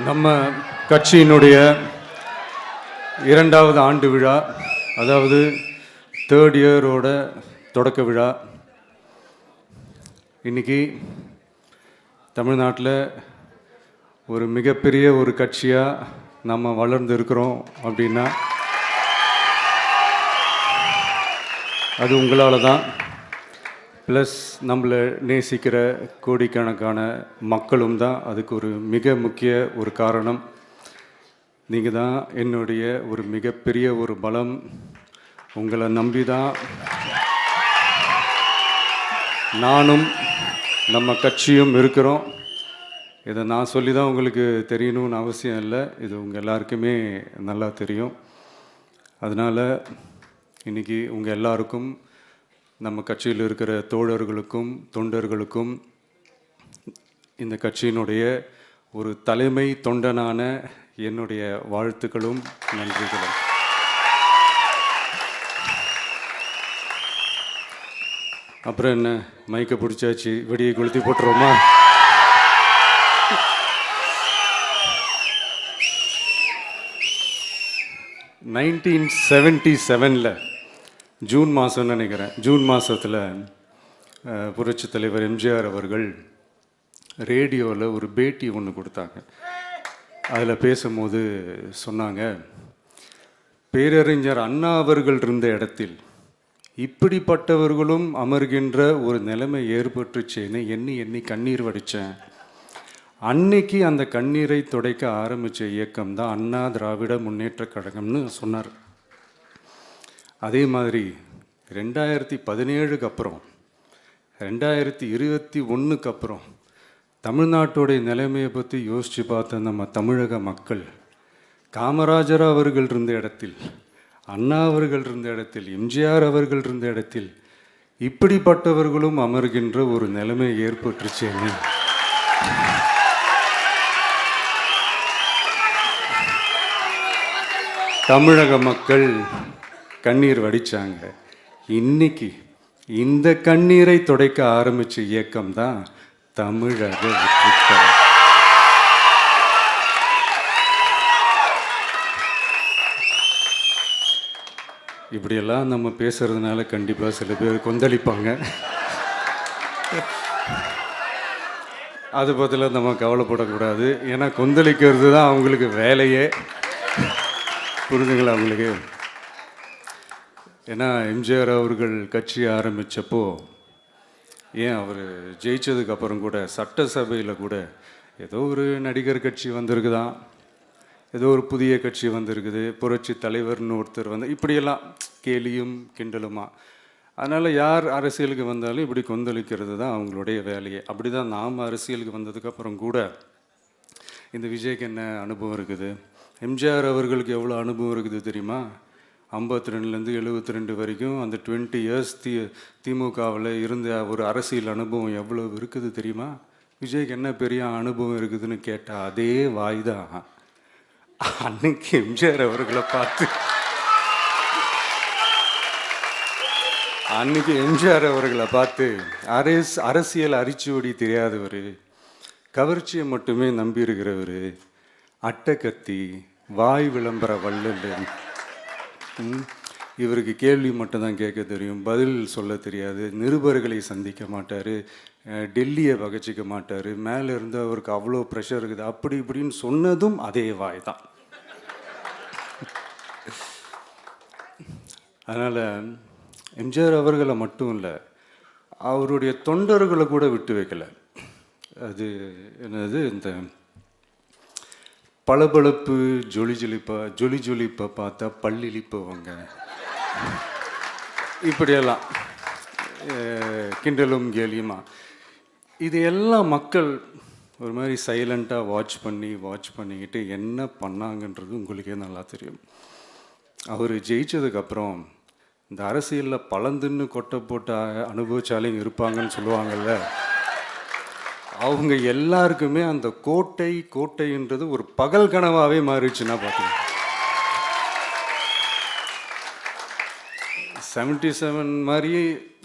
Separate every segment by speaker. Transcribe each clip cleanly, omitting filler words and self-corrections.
Speaker 1: நம்ம கட்சியினுடைய 2வது ஆண்டு விழா, அதாவது 3rd இயரோட தொடக்க விழா. இன்னைக்கு தமிழ்நாட்டில் ஒரு மிகப்பெரிய ஒரு கட்சியாக நம்ம வளர்ந்து இருக்கிறோம் அப்படின்னா அது உங்களால் தான். ப்ளஸ் நம்மளை நேசிக்கிற கோடிக்கணக்கான மக்களும் தான் அதுக்கு ஒரு மிக முக்கிய ஒரு காரணம். நீங்கள் தான் என்னுடைய ஒரு மிகப்பெரிய ஒரு பலம். உங்களை நம்பி தான் நானும் நம்ம கட்சியும் இருக்கிறோம். இதை நான் சொல்லி தான் உங்களுக்கு தெரியணும்னு அவசியம் இல்லை, இது உங்கள் எல்லாருக்குமே நல்லா தெரியும். அதனால் இன்றைக்கி உங்கள் எல்லாருக்கும், நம்ம கட்சியில் இருக்கிற தோழர்களுக்கும் தொண்டர்களுக்கும், இந்த கட்சியினுடைய ஒரு தலைமை தொண்டனான என்னுடைய வாழ்த்துக்களும் நன்றிகளும். அப்புறம் என்ன, மைக்கை பிடிச்சாச்சு, வெடியை கொளுத்தி போட்டுருவோமா? (1977) ஜூன் மாதம்னு நினைக்கிறேன். ஜூன் மாதத்தில் புரட்சி தலைவர் எம்ஜிஆர் அவர்கள் ரேடியோவில் ஒரு பேட்டி ஒன்று கொடுத்தாங்க. அதில் பேசும்போது சொன்னாங்க, பேரறிஞர் அண்ணா அவர்கள் இருந்த இடத்தில் இப்படிப்பட்டவர்களும் அமர்கின்ற ஒரு நிலைமை ஏற்பட்டுச்சேன்னு எண்ணி எண்ணி கண்ணீர் வடித்தேன். அன்னைக்கு அந்த கண்ணீரை துடைக்க ஆரம்பித்த இயக்கம் தான் அண்ணா திராவிட முன்னேற்றக் கழகம்னு சொன்னார். அதே மாதிரி 2017க்கு அப்புறம் 2021க்கு அப்புறம் தமிழ்நாட்டுடைய நிலைமையை பற்றி யோசித்து பார்த்த நம்ம தமிழக மக்கள், காமராஜர் அவர்கள் இருந்த இடத்தில், அண்ணா அவர்கள் இருந்த இடத்தில், எம்ஜிஆர் அவர்கள் இருந்த இடத்தில் இப்படிப்பட்டவர்களும் அமர்கின்ற ஒரு நிலைமை ஏற்பட்டுருச்சேன்னு தமிழக மக்கள் கண்ணீர் வடித்தாங்க. இன்னைக்கு இந்த கண்ணீரை துடைக்க ஆரம்பித்த இயக்கம் தான் தமிழக வெற்றிக்கழகம். இப்படியெல்லாம் நம்ம பேசுறதுனால கண்டிப்பாக சில பேர் கொந்தளிப்பாங்க. அது பற்றிலாம் நம்ம கவலைப்படக்கூடாது. ஏன்னா கொந்தளிக்கிறது தான் அவங்களுக்கு வேலையே. புரிஞ்சுங்களா அவங்களுக்கு? ஏன்னா எம்ஜிஆர் அவர்கள் கட்சி ஆரம்பித்தப்போ, ஏன் அவர் ஜெயித்ததுக்கப்புறம் கூட சட்டசபையில் கூட ஏதோ ஒரு நடிகர் கட்சி வந்திருக்குதான், ஏதோ ஒரு புதிய கட்சி வந்திருக்குது, புரட்சி தலைவர்னு ஒருத்தர் வந்து, இப்படியெல்லாம் கேலியும் கிண்டலுமா. அதனால் யார் அரசியலுக்கு வந்தாலும் இப்படி கொந்தளிக்கிறது தான் அவங்களுடைய வேலையே. அப்படி தான் நாம் அரசியலுக்கு வந்ததுக்கப்புறம் கூட இந்த விஜய்க்கு என்ன அனுபவம் இருக்குது, எம்ஜிஆர் அவர்களுக்கு எவ்வளோ அனுபவம் இருக்குது தெரியுமா? 52லேருந்து 72 வரைக்கும் அந்த 20 இயர்ஸ் திமுகவில் இருந்த ஒரு அரசியல் அனுபவம் எவ்வளோ இருக்குது தெரியுமா? விஜய்க்கு என்ன பெரிய அனுபவம் இருக்குதுன்னு கேட்டால் அதே வாய் தான் அன்னைக்கு எம்ஜிஆர் அவர்களை பார்த்து, அன்னைக்கு எம்ஜிஆர் அவர்களை பார்த்து அரசியல் அரிச்சுவடி தெரியாதவர், கவர்ச்சியை மட்டுமே நம்பி இருக்கிறவர், அட்டைக்கத்தி, வாய் விளம்பர வள்ளல், இவருக்கு கேள்வி மட்டும்தான் கேட்க தெரியும், பதில் சொல்ல தெரியாது, நிருபர்களை சந்திக்க மாட்டார், டெல்லியை பகச்சிக்க மாட்டார், மேலே இருந்து அவருக்கு அவ்வளோ ப்ரெஷர் இருக்குது, அப்படி இப்படின்னு சொன்னதும் அதே வாய் தான். அதனால் எம்ஜிஆர் அவர்களை மட்டும் இல்லை, அவருடைய தொண்டர்களை கூட விட்டு வைக்கலை. அது என்னது, இந்த பளபளப்பு ஜொலி ஜொலிப்பை பார்த்தா பல்லிழிப்பவங்க, இப்படியெல்லாம் கிண்டலும் கேலியுமா, இது எல்லாம் மக்கள் ஒரு மாதிரி சைலண்ட்டாக வாட்ச் பண்ணிக்கிட்டு என்ன பண்ணாங்கன்றது உங்களுக்கே நல்லா தெரியும். அவர் ஜெயித்ததுக்கப்புறம் இந்த அரசியலில் பழந்துன்னு கொட்டை போட்ட அனுபவிச்சாலையும் இருப்பாங்கன்னு சொல்லுவாங்கள்ல, அவங்க எல்லாருக்குமே அந்த கோட்டைன்றது ஒரு பகல் கனவாகவே மாறிடுச்சுன்னா பார்த்துங்க. 77 மாதிரி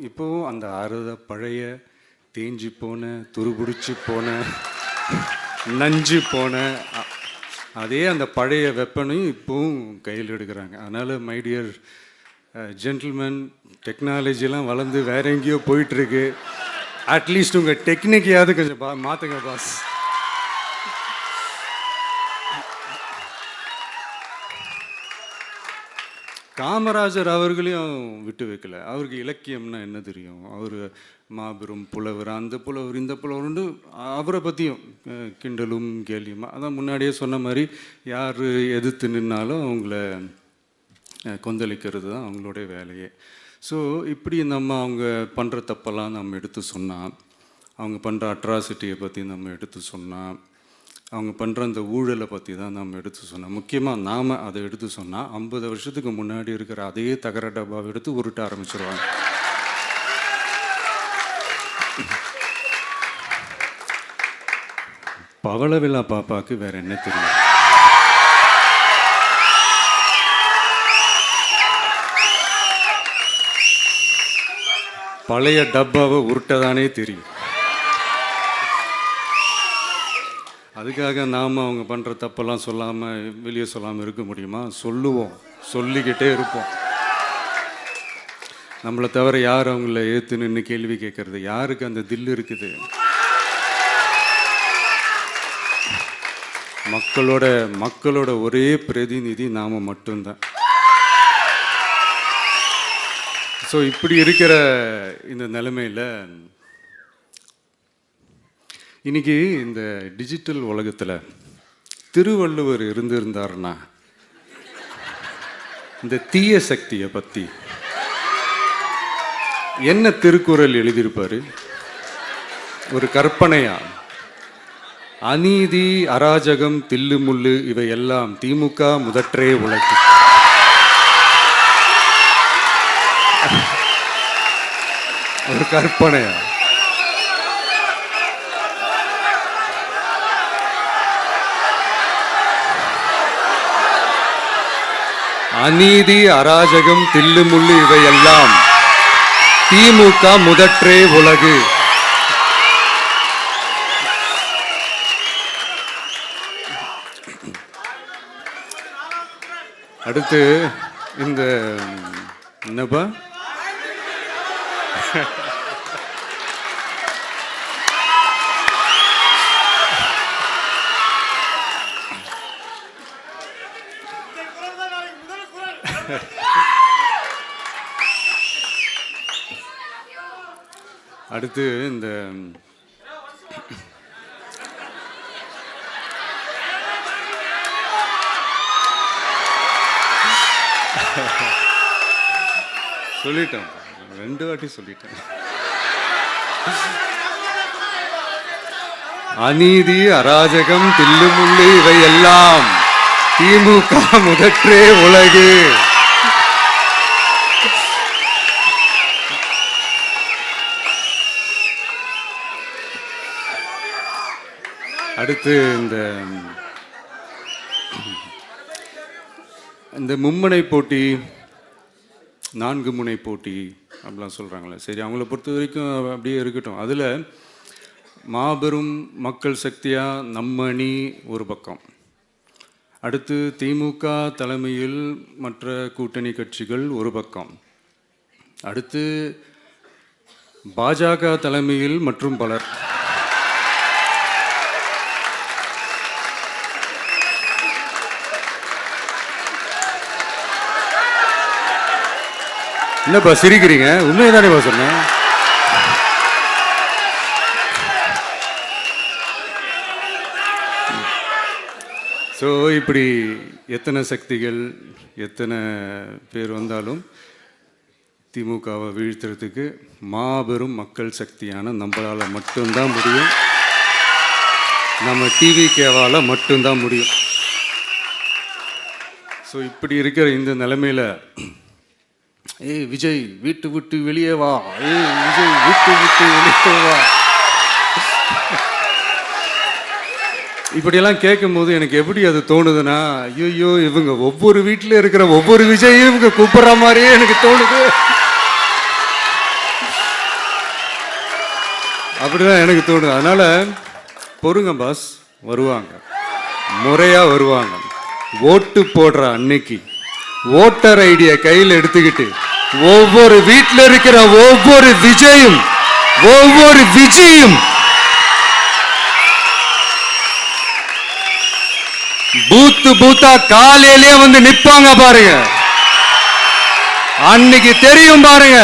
Speaker 1: இப்போவும் அந்த பழைய தேஞ்சி போன, துருபிடிச்சி போன, நஞ்சு போன அதே அந்த பழைய வெப்பனையும் இப்போவும் கையில் எடுக்கிறாங்க. அதனால் மை டியர் ஜென்டில்மேன், டெக்னாலஜிலாம் வளர்ந்து வேற எங்கேயோ போயிட்டுருக்கு. அட்லீஸ்ட் உங்கள் டெக்னிக்கையாவது கொஞ்சம் மாற்றுங்க பாஸ். காமராஜர் அவர்களையும் விட்டு வைக்கல. அவருக்கு இலக்கியம்னா என்ன தெரியும்? அவர் மாபெரும் புலவர், அந்த புலவர் இந்த புலவர்னு அவரை பற்றியும் கிண்டலும் கேலியுமா. அதான் முன்னாடியே சொன்ன மாதிரி யார் எதிர்த்து நின்னாலும் அவங்கள கொந்தளிக்கிறது தான் அவங்களுடைய வேலையே. ஸோ இப்படி நம்ம அவங்க பண்ணுற தப்பெல்லாம் நம்ம எடுத்து சொன்னால், அவங்க பண்ணுற அட்ராசிட்டியை பற்றி நம்ம எடுத்து சொன்னால், அவங்க பண்ணுற அந்த ஊழலை பற்றி தான் நம்ம எடுத்து சொன்னோம். முக்கியமாக நாம் அதை எடுத்து சொன்னால் 50 வருஷத்துக்கு முன்னாடி இருக்கிற அதே தகர டப்பாவை எடுத்து உருட்ட ஆரம்பிச்சிருவாங்க. பவளவிழா பாப்பாவுக்கு வேற என்ன தெரியும்? பழைய டப்பாவை உருட்டதானே தெரியும். அதுக்காக நாம் அவங்க பண்ணுற தப்பெல்லாம் சொல்லாமல் வெளியே சொல்லாமல் இருக்க முடியுமா? சொல்லுவோம், சொல்லிக்கிட்டே இருப்போம். நம்மளை தவிர யார் அவங்கள ஏற்று நின்று கேள்வி கேட்கறது? யாருக்கு அந்த தில் இருக்குது? மக்களோட ஒரே பிரதிநிதி நாம் மட்டும்தான். ஸோ இப்படி இருக்கிற இந்த நிலைமையில் இன்னைக்கு இந்த டிஜிட்டல் உலகத்தில் திருவள்ளுவர் இருந்திருந்தாருன்னா இந்த தீய சக்தியை பற்றி என்ன திருக்குறள் எழுதியிருப்பாரு? ஒரு கற்பனையா, அநீதி, அராஜகம், தில்லுமுள்ளு இவை எல்லாம் திமுக முதற்றே உலகு. ஒரு கற்பனையா? அநீதி, அராஜகம், தில்லுமுள்ளு இவை எல்லாம் திமுக முதற்றே உலகு. அடுத்து இந்த என்னப்பா அடுத்து இந்த சொல்லிட்டேன், 2 வாட்டி சொல்லிட்டேன். அநீதி, அராஜகம், தில்லுமுள்ளு இவை எல்லாம் திமுக முதற்றே உலகு. அடுத்து இந்த மும்முனை போட்டி, 4 முனை போட்டி அப்படிலாம் சொல்கிறாங்களே, சரி அவங்கள பொறுத்த வரைக்கும் அப்படியே இருக்கட்டும். அதில் மாபெரும் மக்கள் சக்தியாக நம்ம அணி ஒரு பக்கம், அடுத்து திமுக தலைமையில் மற்ற கூட்டணி கட்சிகள் ஒரு பக்கம், அடுத்து பாஜக தலைமையில் மற்றும் பலர். என்னப்பா சிரிக்கிறீங்க? உண்மையை தானேப்பா சொன்னேன். ஸோ இப்படி எத்தனை சக்திகள் எத்தனை பேர் வந்தாலும் திமுகவை வீழ்த்துறதுக்கு மாபெரும் மக்கள் சக்தியான நம்மளால் மட்டும்தான் முடியும். நம்ம டிவிகேவால் மட்டும்தான் முடியும். ஸோ இப்படி இருக்கிற இந்த நிலைமையில் ஏய் விஜய் வீட்டு விட்டு வெளியே வா, ஏய் விஜய் வீட்டு விட்டு வெளியே வா, இப்படியெல்லாம் கேட்கும்போது எனக்கு எப்படி அது தோணுதுன்னா, ஐயோ இவங்க ஒவ்வொரு வீட்டில் இருக்கிற ஒவ்வொரு விஜயும் இவங்க கூப்பிடுற மாதிரியே எனக்கு தோணுது. அப்படிதான் எனக்கு தோணுது. அதனால பொறுங்க பாஸ், வருவாங்க முறையா வருவாங்க. ஓட்டு போடுற அன்னைக்கு ஓட்டர் ஐடியை கையில் எடுத்துக்கிட்டு ஒவ்வொரு வீட்டில் இருக்கிற ஒவ்வொரு விஜயும் பூத்தா காலையிலேயே வந்து நிப்பாங்க பாருங்க. அன்னைக்கு தெரியும் பாருங்க,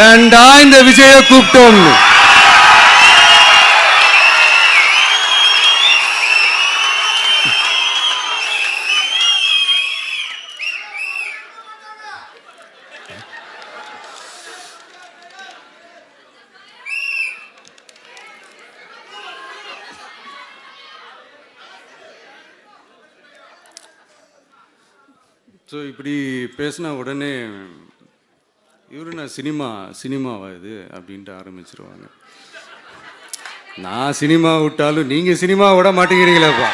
Speaker 1: ஏண்டா இந்த விஜய கூப்பிட்டோம்னு. ஸோ இப்படி பேசினா உடனே இவரு நான் சினிமாவா இது அப்படின்ட்டு ஆரம்பிச்சிருவாங்க. நான் சினிமா விட்டாலும் நீங்கள் சினிமா விட மாட்டேங்கிறீங்களேப்பா.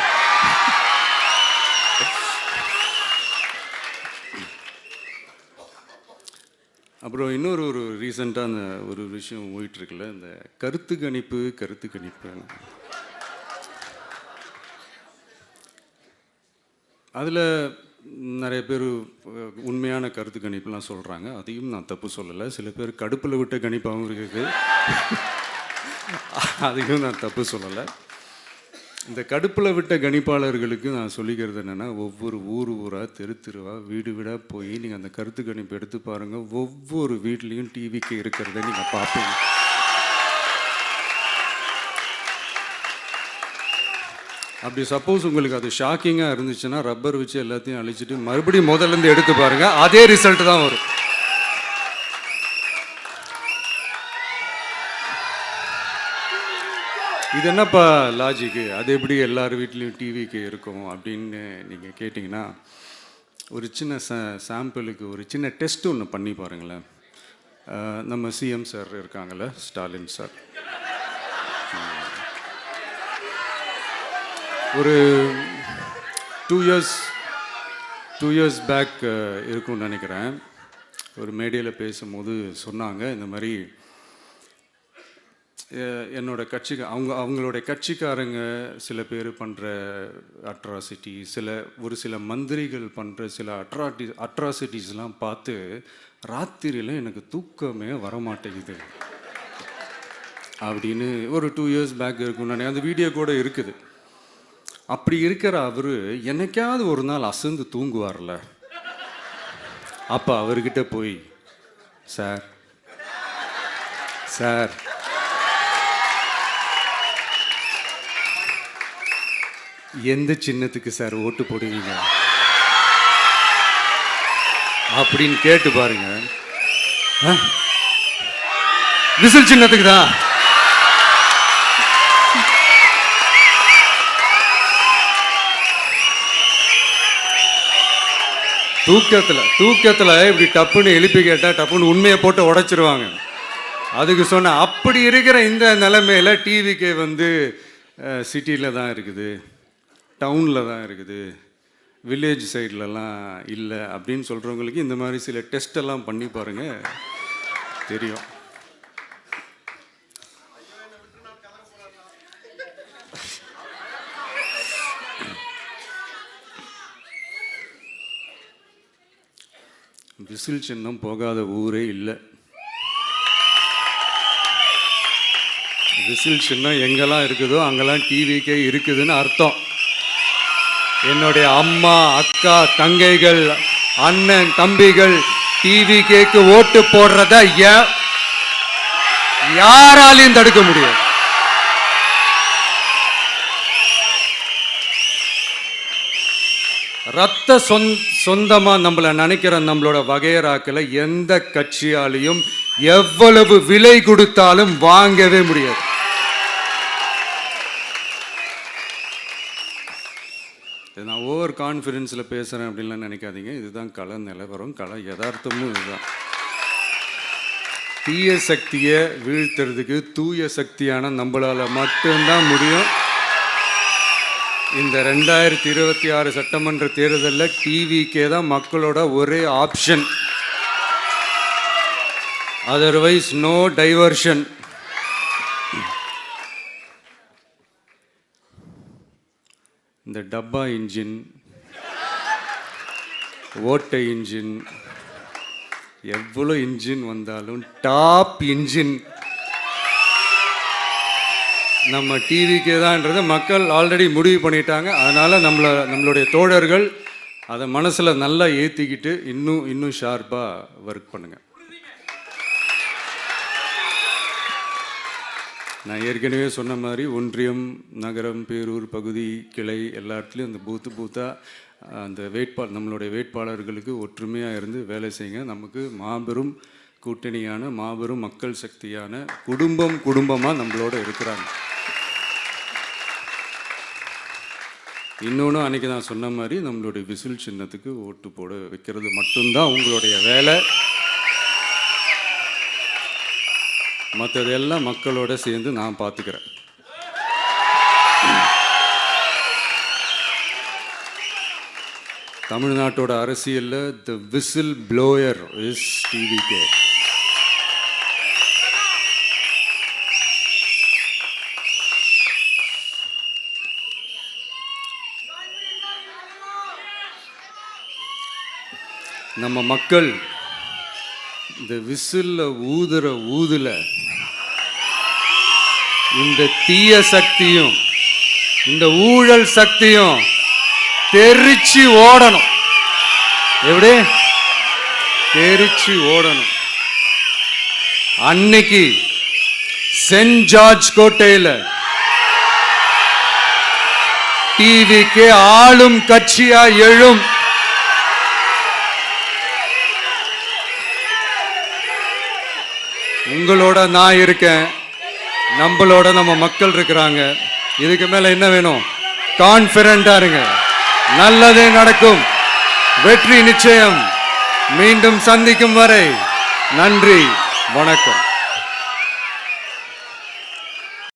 Speaker 1: அப்புறம் இன்னொரு ரீசெண்டாக அந்த ஒரு விஷயம் போயிட்டுருக்குல்ல, இந்த கருத்து கணிப்பு அதில் நிறைய பேர் உண்மையான கருத்து கணிப்புலாம் சொல்கிறாங்க. அதையும் நான் தப்பு சொல்லலை. சில பேர் கடுப்பில் விட்ட கணிப்பாகவும் இருக்குது, அதையும் நான் தப்பு சொல்லலை. இந்த கடுப்பில் விட்ட கணிப்பாளர்களுக்கு நான் சொல்லிக்கிறது என்னென்னா, ஒவ்வொரு ஊராக தெருவாக வீடாக போய் நீங்கள் அந்த கருத்து கணிப்பு எடுத்து பாருங்கள். ஒவ்வொரு வீட்லேயும் டிவிக்கு இருக்கிறத நீங்கள் பார்ப்பீங்க. அப்படி சப்போஸ் உங்களுக்கு அது ஷாக்கிங்காக இருந்துச்சுன்னா ரப்பர் வச்சு எல்லாத்தையும் அழிச்சிட்டு மறுபடியும் முதல்லேருந்து எடுத்து பாருங்கள், அதே ரிசல்ட் தான் வரும். இது என்னப்பா லாஜிக்கு, அது எப்படி எல்லார் வீட்லேயும் டிவிக்கு இருக்கும் அப்படின்னு நீங்கள் கேட்டிங்கன்னா, ஒரு சின்ன சாம்பிளுக்கு ஒரு சின்ன டெஸ்ட் ஒன்று பண்ணி பாருங்களேன். நம்ம சிஎம் சார் இருக்காங்கள்ல, ஸ்டாலின் சார், ஒரு 2 இயர்ஸ் பேக் இருக்கும்னு நினைக்கிறேன். ஒரு மேடையில் பேசும்போது சொன்னாங்க, இந்த மாதிரி என்னோட கட்சிக்கு அவங்களோட கட்சிக்காரங்க சில பேர் பண்ணுற அட்ராசிட்டி, ஒரு சில மந்திரிகள் பண்ணுற சில அட்ராசிட்டிஸ்லாம் பார்த்து ராத்திரியில் எனக்கு தூக்கமே வரமாட்டேங்குது அப்படின்னு ஒரு 2 இயர்ஸ் பேக் இருக்கும்னு நினைக்கிறேன். அந்த வீடியோ கூட இருக்குது. அப்படி இருக்கிற அவர் என்னைக்காவது ஒரு நாள் அசந்து தூங்குவார்ல, அப்போ அவர்கிட்ட போய், சார் எந்த சின்னத்துக்கு சார் ஓட்டு போடுவீங்க அப்படின்னு கேட்டு பாருங்க. விசில் சின்னத்துக்கு தான். தூக்கத்தில் இப்படி டப்புன்னு எழுப்பி கேட்டால் டப்புன்னு உண்மையை போட்டு உடைச்சிருவாங்க. அதுக்கு சொன்ன அப்படி இருக்கிற இந்த நிலைமையில் டிவிக்கே வந்து சிட்டியில் தான் இருக்குது, டவுனில் தான் இருக்குது, வில்லேஜ் சைட்லலாம் இல்லை அப்படின்னு சொல்கிறவங்களுக்கு இந்த மாதிரி சில டெஸ்டெல்லாம் பண்ணி பாருங்கள், தெரியும். விசில் சின்னம் போகாத ஊரே இல்லை. விசில் சின்னம் எங்கெல்லாம் இருக்குதோ அங்கெல்லாம் டிவிக்கே இருக்குதுன்னு அர்த்தம். என்னுடைய அம்மா, அக்கா, தங்கைகள், அண்ணன், தம்பிகள் டிவிக்கேக்கு ஓட்டு போடுறத யாராலையும் தடுக்க முடியாது. ரத்த சொந்தமா நம்மள நினைக்கிற நம்மளோட வகையராக்களை எந்த கட்சியாலையும் எவ்வளவு விலை கொடுத்தாலும் வாங்கவே முடியாது. நான் ஓவர் கான்ஃபிடென்ஸில் பேசுகிறேன் அப்படின்லாம் நினைக்காதீங்க. இதுதான் கள நிலவரம், கள யதார்த்தமும் இதுதான். தீய சக்தியை வீழ்த்துறதுக்கு தூய சக்தியான நம்மளால் மட்டும்தான் முடியும். இந்த 2026 சட்டமன்ற தேர்தலில் டிவிக்கே தான் மக்களோட ஒரே ஆப்ஷன். Otherwise no diversion. இந்த டப்பா இன்ஜின், ஓட்டை இன்ஜின், எவ்வளோ இன்ஜின் வந்தாலும் டாப் இன்ஜின் நம்ம டிவிக்கே தான்ன்றதை மக்கள் ஆல்ரெடி முடிவு பண்ணிட்டாங்க. அதனால் நம்மளுடைய தோழர்கள் அதை மனசில் நல்லா ஏற்றிக்கிட்டு இன்னும் ஷார்ப்பாக ஒர்க் பண்ணுங்கள். நான் ஏற்கனவே சொன்ன மாதிரி ஒன்றியம், நகரம், பேரூர், பகுதி, கிளை எல்லா இடத்துலையும் அந்த பூத்தாக அந்த நம்மளுடைய வேட்பாளர்களுக்கு ஒற்றுமையாக இருந்து வேலை செய்யுங்க. நமக்கு மாபெரும் கூட்டணியான மாபெரும் மக்கள் சக்தியான குடும்பமாக நம்மளோட இருக்கிறாங்க. இன்னொன்று அன்றைக்கி நான் சொன்ன மாதிரி நம்மளுடைய விசில் சின்னத்துக்கு ஓட்டு போட வைக்கிறது மட்டும்தான் உங்களுடைய வேலை. மற்றதெல்லாம் மக்களோட சேர்ந்து நான் பார்த்துக்கிறேன். தமிழ்நாட்டோட அரசியலில் த விசில் ப்ளோயர் இஸ் டிவிகே. நம்ம மக்கள் இந்த விசில்ல ஊதுல இந்த தீய சக்தியும் இந்த ஊழல் சக்தியும் தெரிச்சு ஓடணும். எப்படி தெரிச்சு ஓடணும்? அன்னைக்கு சென்ட் ஜார்ஜ் கோட்டையில் டிவிக்கு ஆளும் கட்சியா எழும். உங்களோட நான் இருக்கேன், நம்மளோட நம்ம மக்கள் இருக்கிறாங்க. இதுக்கு மேல என்ன வேணும்? கான்ஃபிடென்ட்டா இருங்க, நல்லதே நடக்கும், வெற்றி நிச்சயம். மீண்டும் சந்திக்கும் வரை நன்றி, வணக்கம்.